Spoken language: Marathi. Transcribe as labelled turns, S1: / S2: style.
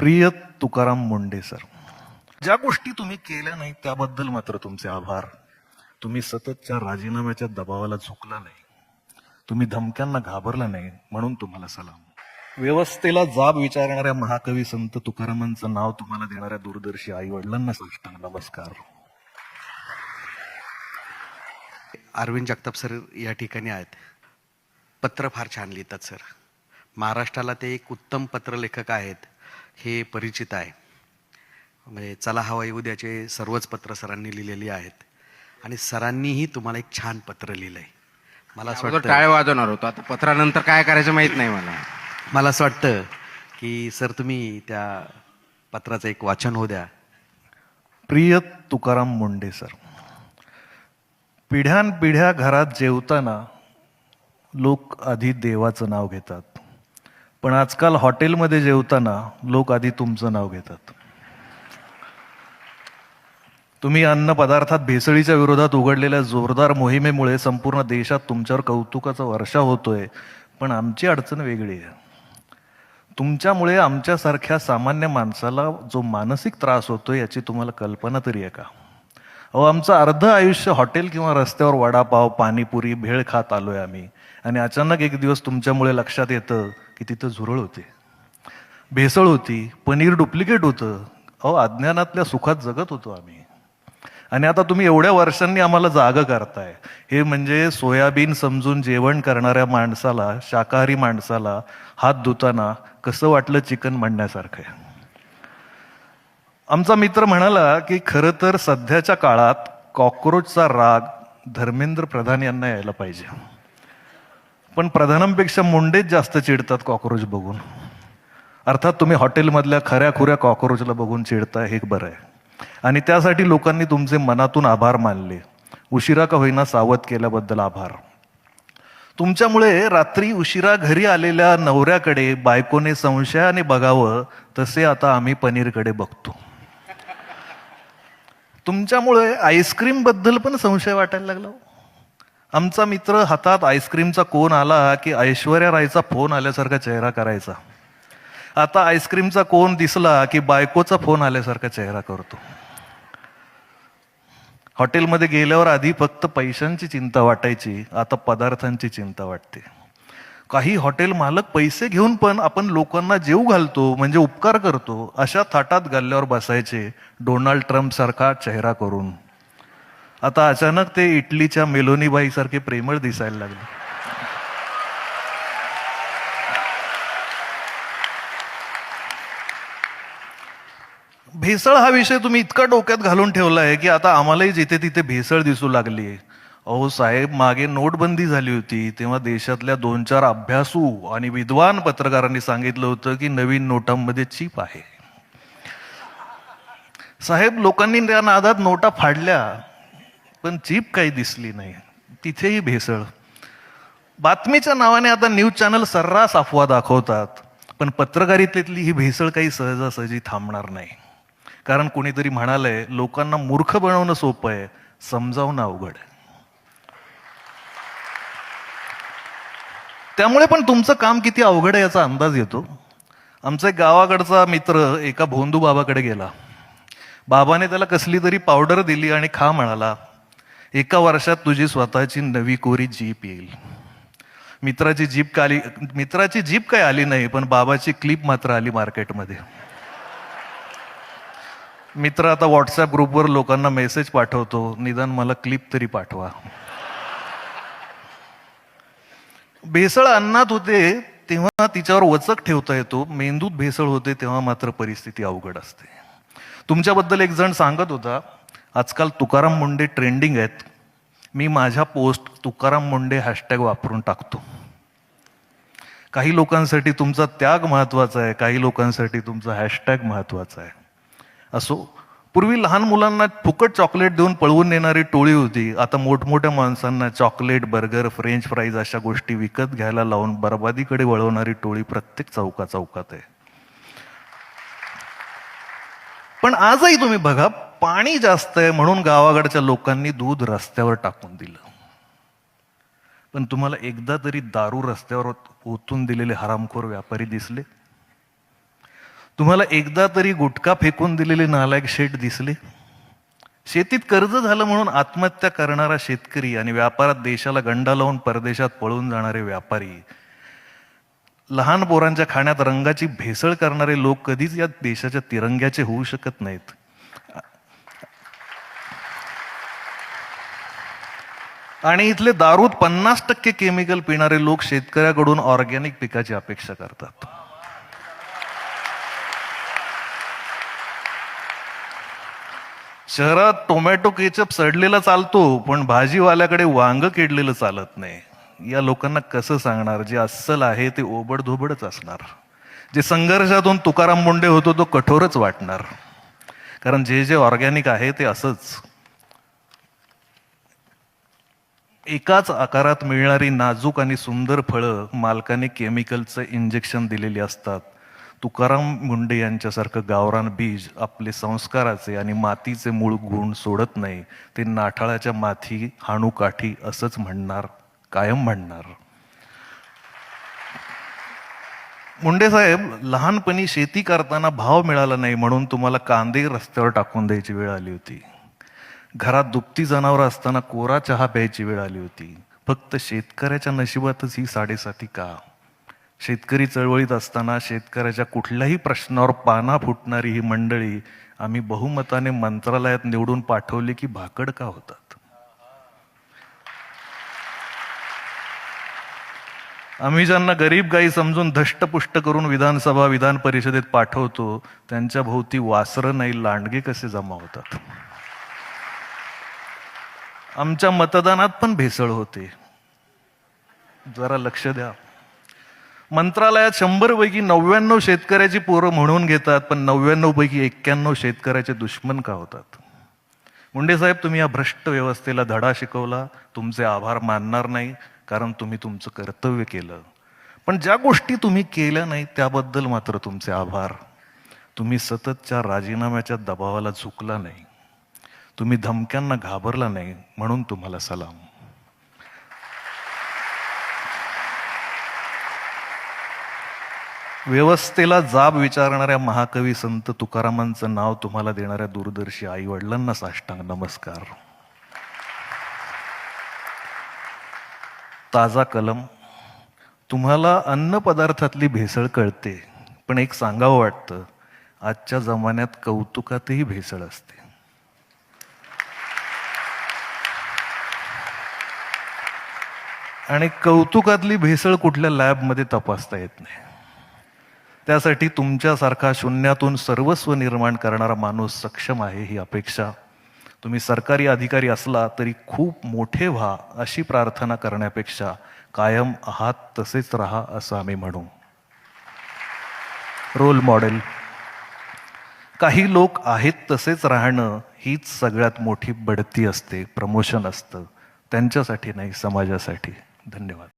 S1: प्रिय तुकाराम मुंडे सर, ज्या गोष्टी तुम्ही केल्या नाहीत त्याबद्दल मात्र तुमचे आभार. तुम्ही सततच्या राजीनाम्याच्या दबावाला झुकला नाही, तुम्ही धमक्यांना घाबरला नाही, म्हणून तुम्हाला सलाम. व्यवस्थेला जाब विचारणाऱ्या महाकवी संत तुकारामांचं नाव तुम्हाला देणाऱ्या दूरदर्शी आई वडिलांना साष्टांग नमस्कार.
S2: अरविंद जगताप सर या ठिकाणी आहेत. पत्र फार छान लिहितात सर. महाराष्ट्राला ते एक उत्तम पत्रलेखक आहेत हे परिचित आहे. म्हणजे चला हवा येऊ द्याचे सर्वच पत्र सरांनी लिहिलेली आहेत आणि सरांनीही तुम्हाला एक छान पत्र लिहिलंय. मला असं वाटतं
S3: टाळे वाजवणार होतो, आता पत्रानंतर काय करायचं माहित नाही मला
S2: असं वाटतं की सर तुम्ही त्या पत्राचं एक वाचन होऊ द्या.
S1: प्रिय तुकाराम मुंडे सर, पिढ्यानपिढ्या घरात जेवताना लोक आधी देवाचं नाव घेतात, पण आजकाल हॉटेलमध्ये जेवताना लोक आधी तुमचं नाव घेतात. तुम्ही अन्न पदार्थात भेसळीच्या विरोधात उघडलेल्या जोरदार मोहिमेमुळे संपूर्ण देशात तुमच्यावर कौतुकाचा वर्षाव होतोय, पण आमची अडचण वेगळी आहे. तुमच्यामुळे आमच्यासारख्या सामान्य माणसाला जो मानसिक त्रास होतोय याची तुम्हाला कल्पना तरी आहे का? अहो, आमचं अर्ध आयुष्य हॉटेल किंवा रस्त्यावर वडापाव, पाणीपुरी, भेळ खात आलोय आम्ही, आणि अचानक एक दिवस तुमच्यामुळे लक्षात येतं की तिथं झुरळ होते, भेसळ होती, पनीर डुप्लिकेट होतं. अहो, अज्ञानातल्या सुखात जगत होतो आम्ही, आणि आता तुम्ही एवढ्या वर्षांनी आम्हाला जागं करताय. हे म्हणजे सोयाबीन समजून जेवण करणाऱ्या माणसाला, शाकाहारी माणसाला हात धुताना कसं वाटलं चिकन म्हणण्यासारखं आहे. आमचा मित्र म्हणाला की खरं तर सध्याच्या काळात कॉक्रोचचा राग धर्मेंद्र प्रधान यांना यायला पाहिजे, पण प्रधानांपेक्षा मुंडेच जास्त चिडतात कॉक्रोच बघून. अर्थात तुम्ही हॉटेलमधल्या खऱ्या खुऱ्या कॉक्रोचला बघून चिडताय हे बरं आहे, आणि त्यासाठी लोकांनी तुमचे मनातून आभार मानले. उशिरा का होईना सावध केल्याबद्दल आभार. तुमच्यामुळे रात्री उशिरा घरी आलेल्या नवऱ्याकडे बायकोने संशयाने बघावं तसे आता आम्ही पनीरकडे बघतो. तुमच्यामुळे आईस्क्रीम बद्दल पण संशय वाटायला लागला. आमचा मित्र हातात आईस्क्रीमचा कोन आला की ऐश्वर्या रायचा फोन आल्यासारखा चेहरा करायचा. आता आईस्क्रीमचा कोन दिसला की बायकोचा फोन आल्यासारखा चेहरा करतो. हॉटेलमध्ये गेल्यावर आधी फक्त पैशांची चिंता वाटायची, आता पदार्थांची चिंता वाटते. काही हॉटेल मालक पैसे घेऊन पण आपण लोकांना जेवू घालतो म्हणजे उपकार करतो अशा थाटात गल्ल्यावर बसायचे, डोनाल्ड ट्रम्प सारखा चेहरा करून. आता अचानक ते इटलीच्या मेलोनीबाई सारखे प्रेमळ दिसायला लागले. भेसळ हा विषय तुम्ही इतका डोक्यात घालून ठेवला आहे की आता आम्हालाही जिथे तिथे भेसळ दिसू लागली. अहो साहेब, मागे नोटबंदी झाली होती तेव्हा देशातल्या 2-4 अभ्यासू आणि विद्वान पत्रकारांनी सांगितलं होतं की नवीन नोटांमध्ये चीप आहे. साहेब, लोकांनी त्या नादात नोटा फाडल्या, पण चीप काही दिसली नाही, तिथेही भेसळ. बातमीच्या नावाने आता न्यूज चॅनल सर्रास अफवा दाखवतात, पण पत्रकारितेतली ही भेसळ काही सहजासहजी थांबणार नाही. कारण कोणीतरी म्हणालंय, लोकांना मूर्ख बनवणं सोपं आहे, समजावणं अवघड आहे. त्यामुळे पण तुमचं काम किती अवघड आहे याचा अंदाज येतो. आमचा एक गावाकडचा मित्र एका भोंदू बाबाकडे गेला. बाबाने त्याला कसली तरी पावडर दिली आणि खा म्हणाला. 1 वर्षात तुझी स्वतःची नवी कोरी जीप येईल. मित्राची जीप काय आली नाही, पण बाबाची क्लिप मात्र आली मार्केटमध्ये. मित्र आता व्हॉट्सअप ग्रुपवर लोकांना मेसेज पाठवतो, निदान मला क्लिप तरी पाठवा. भेसळ अन्नात होते तेव्हा तिच्यावर वचक ठेवता येतो, मेंदूत भेसळ होते तेव्हा मात्र परिस्थिती अवघड असते. तुमच्याबद्दल एक जण सांगत होता, आजकाल तुकाराम मुंडे ट्रेंडिंग आहेत. मी माझ्या पोस्ट तुकाराम मुंडे हॅशटॅग वापरून टाकतो. काही लोकांसाठी तुमचा त्याग महत्वाचा आहे, काही लोकांसाठी तुमचा हॅशटॅग महत्वाचा आहे. असो, पूर्वी लहान मुलांना फुकट चॉकलेट देऊन पळवून नेणारी टोळी होती, आता मोठमोठ्या माणसांना चॉकलेट, बर्गर, फ्रेंच फ्राईज अशा गोष्टी विकत घ्यायला लावून बरबादीकडे वळवणारी टोळी प्रत्येक चौकात आहे. पण आजही तुम्ही बघा, पाणी जास्त आहे म्हणून गावाकडच्या लोकांनी दूध रस्त्यावर टाकून दिलं. पण तुम्हाला एकदा तरी दारू रस्त्यावर ओतून दिलेले हरामखोर व्यापारी दिसले? तुम्हाला एकदा तरी गुटखा फेकून दिलेले नालायक शेठ दिसले? शेतीत कर्ज झालं म्हणून आत्महत्या करणारा शेतकरी आणि व्यापारात देशाला गंडा लावून परदेशात पळून जाणारे व्यापारी, लहान पोरांच्या खाण्यात रंगाची भेसळ करणारे लोक कधीच या देशाच्या तिरंग्याचे होऊ शकत नाहीत. आणि इथले दारूत 50% केमिकल पिणारे लोक शेतकऱ्याकडून ऑर्गॅनिक पिकाची अपेक्षा करतात. शहरात टोमॅटो केचप सडलेला चालतो, पण भाजीवाल्याकडे वांग किडलेलं चालत नाही. या लोकांना कसं सांगणार? जे अस्सल आहे ते ओबडधोबडच असणार. जे संघर्षातून तुकाराम मुंडे होतो तो कठोरच वाटणार. कारण जे जे ऑर्गॅनिक आहे ते असंच. एकाच आकारात मिळणारी नाजूक आणि सुंदर फळं मालकाने केमिकलचं इंजेक्शन दिलेली असतात. तुकाराम मुंडे यांच्यासारखं गावरान बीज आपले संस्काराचे आणि मातीचे मूळ गुण सोडत नाही. ते नाठाळाच्या माथी हाणू काठी असंच म्हणणार, कायम म्हणणार. मुंडे साहेब, लहानपणी शेती करताना भाव मिळाला नाही म्हणून तुम्हाला कांदे रस्त्यावर टाकून द्यायची वेळ आली होती. घरात दुभती जनावरं असताना कोरा चहा प्यायची वेळ आली होती. फक्त शेतकऱ्याच्या नशिबातच ही साडेसाती का? शेतकरी चळवळीत असताना शेतकऱ्याच्या कुठल्याही प्रश्नावर पाना फुटणारी ही मंडळी आम्ही बहुमताने मंत्रालयात निवडून पाठवली की भाकड का होतात? आम्ही ज्यांना गरीब गाई समजून धष्टपुष्ट करून विधानसभा विधान परिषदेत पाठवतो त्यांच्या भोवती वासरं नाही लांडगे कसे जमा होतात? आमच्या मतदानात पण भेसळ होते, जरा लक्ष द्या. मंत्रालयात 100 पैकी 99 शेतकऱ्याची पोरं म्हणून घेतात, पण 99 पैकी 91 शेतकऱ्याचे दुश्मन का होतात? मुंडे साहेब, तुम्ही या भ्रष्ट व्यवस्थेला धडा शिकवला. तुमचे आभार मानणार नाही, कारण तुम्ही तुमचं कर्तव्य केलं. पण ज्या गोष्टी तुम्ही केल्या नाही त्याबद्दल मात्र तुमचे आभार. तुम्ही सततच्या राजीनाम्याच्या दबावाला झुकला नाही. तुम्ही धमक्यांना घाबरला नाही, म्हणून तुम्हाला सलाम. व्यवस्थेला जाब विचारणाऱ्या महाकवी संत तुकारामांचं नाव तुम्हाला देणाऱ्या दूरदर्शी आई वडिलांना साष्टांग नमस्कार. ताजा कलम, तुम्हाला अन्न पदार्थातली भेसळ कळते, पण एक सांगावं वाटतं, आजच्या जमान्यात कौतुकातही भेसळ असते. आणि कौतुकातली भेसळ कुठल्या लॅबमध्ये तपासता येत नाही. त्यासाठी तुमच्यासारखा शून्यातून सर्वस्व निर्माण करणारा माणूस सक्षम आहे ही अपेक्षा. तुम्ही सरकारी अधिकारी असला तरी खूप मोठे व्हा अशी प्रार्थना करण्यापेक्षा कायम आहात तसेच राहा असं आम्ही म्हणू. रोल मॉडेल, काही लोक आहेत तसेच राहणं हीच सगळ्यात मोठी बढती असते, प्रमोशन असतं. त्यांच्यासाठी नाही, समाजासाठी. धन्यवाद.